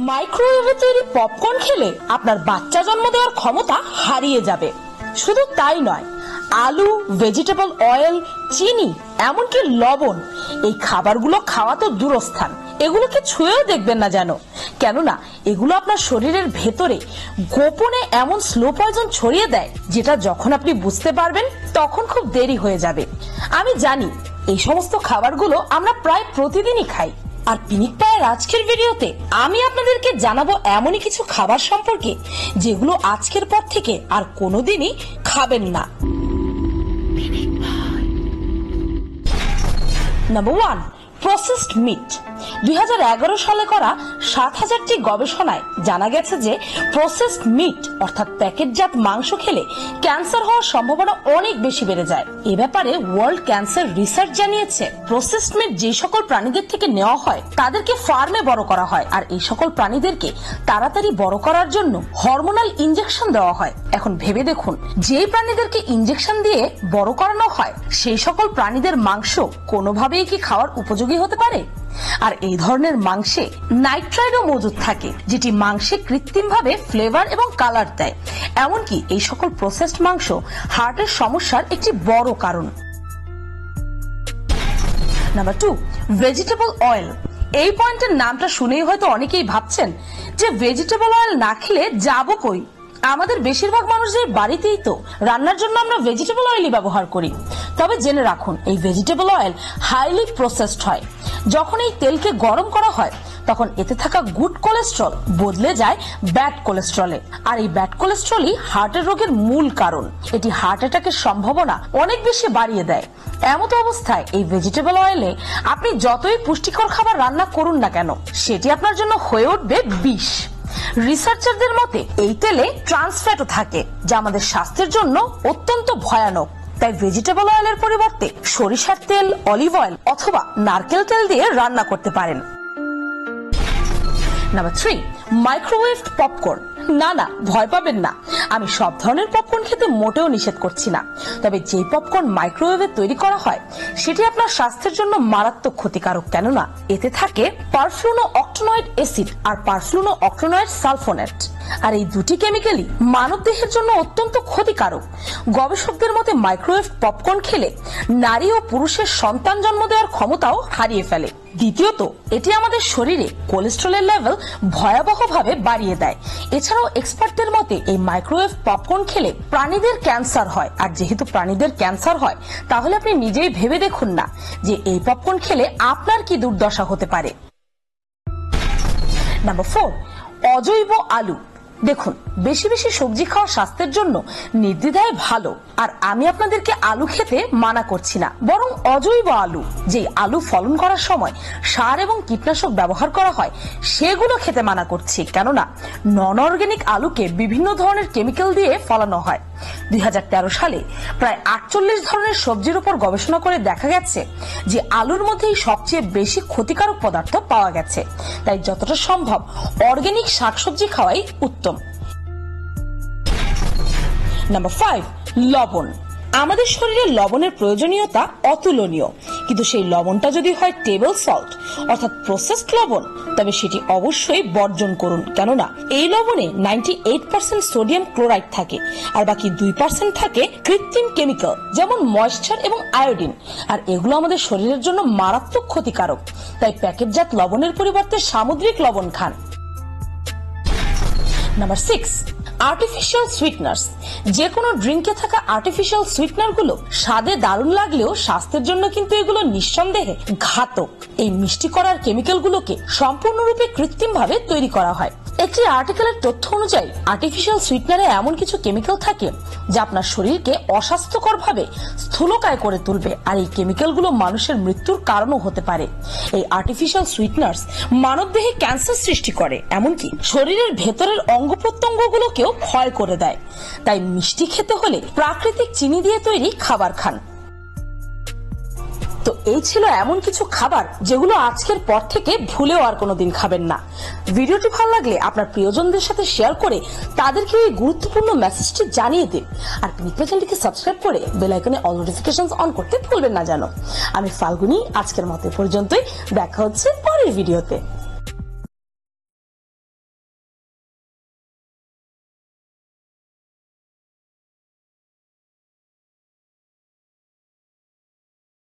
মাইক্রোওয়েভে তৈরি পপকর্ন খেলে আপনার বাচ্চা জন্ম দেওয়ার ক্ষমতা হারিয়ে যাবে। শুধু তাই নয়, আলু, ভেজিটেবল অয়েল, চিনি, এমনকি লবণ, এই খাবারগুলো খাওয়া তো দূরস্থান। এগুলোকে ছুঁয়েও দেখবেন না যেন, কেননা এগুলো আপনার শরীরের ভেতরে গোপনে এমন স্লো পয়জন ছড়িয়ে দেয়, যেটা যখন আপনি বুঝতে পারবেন তখন খুব দেরি হয়ে যাবে। আমি জানি এই সমস্ত খাবারগুলো আমরা প্রায় প্রতিদিনই খাই, আর পিনিক পায়ের আজকের ভিডিওতে আমি আপনাদেরকে জানাবো এমনই কিছু খাবার সম্পর্কে যেগুলো আজকের পর থেকে আর কোনোদিনই খাবেন না। Number 1, processed meet. 2011 সালে করা 7000টি গবেষণায় জানা গেছে যে প্রসেসড মিট অর্থাৎ প্যাকেটজাত মাংস খেলে ক্যান্সার হওয়ার সম্ভাবনা অনেক বেশি বেড়ে যায়। এ ব্যাপারে ওয়ার্ল্ড ক্যান্সার রিসার্চ জানিয়েছে, প্রসেসড মিট যে সকল প্রাণীদের থেকে নেওয়া হয় তাদেরকে ফার্মে বড় করা হয়, আর এই সকল প্রাণীদেরকে তাড়াতাড়ি বড় করার জন্য হরমোনাল ইনজেকশন দেওয়া হয়। এখন ভেবে দেখুন, যেই প্রাণীদেরকে ইনজেকশন দিয়ে বড় করানো হয় সেই সকল প্রাণীদের মাংস কোনোভাবেই কি খাওয়ার উপযোগী হতে পারে? আর এই ধরনের মাংসে নাইট্রাইডও মজুদ থাকে, যেটি মাংসে কৃত্রিমভাবে ফ্লেভার এবং কালার দেয়। এমনকি এই সকল প্রসেসড মাংস হার্টের সমস্যার একটি বড় কারণ। Number 2, vegetable oil. এই পয়েন্টের নামটা শুনেই হয়তো অনেকেই ভাবছেন যে ভেজিটেবল অয়েল না খেলে যাবো কই? আমাদের বেশিরভাগ মানুষদের বাড়িতেই তো রান্নার জন্য আমরা ভেজিটেবল অয়েলই ব্যবহার করি। তবে জেনে রাখুন, এই ভেজিটেবল অয়েল হাইলি প্রসেসড হয়। যখন এই তেলকে গরম করা হয় তখন এতে থাকা গুড কোলেস্ট্রল বদলে যায় ব্যাড কোলেস্ট্রলে, আর এই ব্যাড কোলেস্ট্রলই হার্টের রোগের মূল কারণ। এটি হার্ট অ্যাটাকের সম্ভাবনা অনেক বেশি বাড়িয়ে দেয়। এমত অবস্থায় এই ভেজিটেবল অয়েলে আপনি যতই পুষ্টিকর খাবার রান্না করুন না কেন, সেটি আপনার জন্য হয়ে উঠবে বিষ। রিসার্চারদের মতে এই তেলে ট্রান্স ফ্যাটও থাকে, যা আমাদের স্বাস্থ্যের জন্য অত্যন্ত ভয়ানক। তাই ভেজিটেবল অয়েলের পরিবর্তে সরিষার তেল, অলিভ অয়েল অথবা নারকেল তেল দিয়ে রান্না করতে পারেন। Number 3, microwaved popcorn. না, ভয় পাবেন না, আমি সব ধরনের পপকর্ন খেতে মোটেও নিষেধ করছি না। তবে যে পপকর্ন মাইক্রোওয়েভে তৈরি করা হয় সেটি আপনার স্বাস্থ্যের জন্য মারাত্মক ক্ষতিকারক, কেননা এতে থাকে পারফ্লুনো অক্টানয়েড অ্যাসিড আর পারফ্লুনো অক্টানয়েড সালফোনেট, আর এই দুটি কেমিক্যালই মানব দেহের জন্য অত্যন্ত ক্ষতিকারক। গবেষকদের মতে মাইক্রোওয়েভ পপকর্ন খেলে নারী ও পুরুষের সন্তান জন্ম দেওয়ার ক্ষমতাও হারিয়ে ফেলে। দ্বিতীয়ত, এটি আমাদের শরীরে কোলেস্ট্রলের লেভেল ভয়াবহভাবে বাড়িয়ে দেয়। এছাড়াও এক্সপার্টদের মতে এই মাইক্রোওয়েভ পপকর্ন খেলে প্রাণীদের ক্যান্সার হয়, আর যেহেতু প্রাণীদের ক্যান্সার হয় তাহলে আপনি নিজেই ভেবে দেখুন না যে এই পপকর্ন খেলে আপনার কি দুর্দশা হতে পারে। নাম্বার 4, অজৈব আলু। দেখুন, বেশি বেশি সবজি খাওয়া স্বাস্থ্যের জন্য নির্দ্বিধায় ভালো, আর আমি আপনাদেরকে আলু খেতে মানা করছি না, বরং অজৈব আলু, যে আলু ফলন করার সময় সার এবং কীটনাশক ব্যবহার করা হয় সেগুলো খেতে মানা করছি, কেননা নন অর্গানিক আলুকে বিভিন্ন ধরনের কেমিক্যাল দিয়ে ফলানো হয়। 2013 সালে প্রায় 48 ধরনের সবজির উপর গবেষণা করে দেখা গেছে যে আলুর মধ্যেই সবচেয়ে বেশি ক্ষতিকারক পদার্থ পাওয়া গেছে। তাই যতটা সম্ভব অর্গানিক শাকসবজি খাওয়াই উত্তম। নাম্বার 5, লবণ। আমাদের শরীরে লবণের প্রয়োজনীয়তা অতুলনীয়, কিন্তু সেই লবণটা যদি হয় টেবিল সল্ট অর্থাৎ প্রসেসড লবণ, তবে সেটি অবশ্যই বর্জন করুন, কেননা এই লবণে 98% সোডিয়াম ক্লোরাইড থাকে, আর বাকি 2% থাকে কৃত্রিম কেমিক্যাল যেমন ময়েশ্চার এবং আয়োডিন, আর এগুলো আমাদের শরীরের জন্য মারাত্মক ক্ষতিকারক। তাই প্যাকেটজাত লবণের পরিবর্তে সামুদ্রিক লবণ খান। Number 6, artificial সুইটনার্স। যে কোনো ড্রিঙ্কে থাকা আর্টিফিশিয়াল সুইটনার গুলো স্বাদে দারুণ লাগলেও স্বাস্থ্যের জন্য কিন্তু এগুলো নিঃসন্দেহে ঘাতক। এই মিষ্টি করার কেমিক্যাল গুলোকে সম্পূর্ণরূপে কৃত্রিম ভাবে তৈরি করা হয়। একটি আর্টিকেলের তথ্য অনুযায়ী আর্টিফিশিয়াল সুইটনারে এমন কিছু কেমিক্যাল থাকে যা আপনার শরীরকে অস্বাস্থ্যকর ভাবে স্থূলকায় করে তুলবে, আর এই কেমিক্যাল গুলো মানুষের মৃত্যুর কারণও হতে পারে। এই আর্টিফিশিয়াল সুইটনার্স মানবদেহে ক্যান্সার সৃষ্টি করে, এমনকি শরীরের ভেতরের অঙ্গ প্রত্যঙ্গ গুলোকেও ক্ষয় করে দেয়। তাই মিষ্টি খেতে হলে প্রাকৃতিক চিনি দিয়ে তৈরি খাবার খান। তো এই ছিল এমন কিছু খাবার যেগুলো আজকের পর থেকে ভুলেও আর কোনোদিন খাবেন না। ভিডিওটি ভালো লাগলে আপনার প্রিয়জনদের সাথে শেয়ার করে তাদেরকে এই গুরুত্বপূর্ণ মেসেজটি জানিয়ে দিন, আর পিনিক পাই চ্যানেলটিকে সাবস্ক্রাইব করে বেল আইকনে অল নোটিফিকেশনস অন করতে ভুলবেন না যেন। আমি ফাল্গুনি, আজকের মতো পর্যন্তই, দেখা হচ্ছে পরের ভিডিওতে।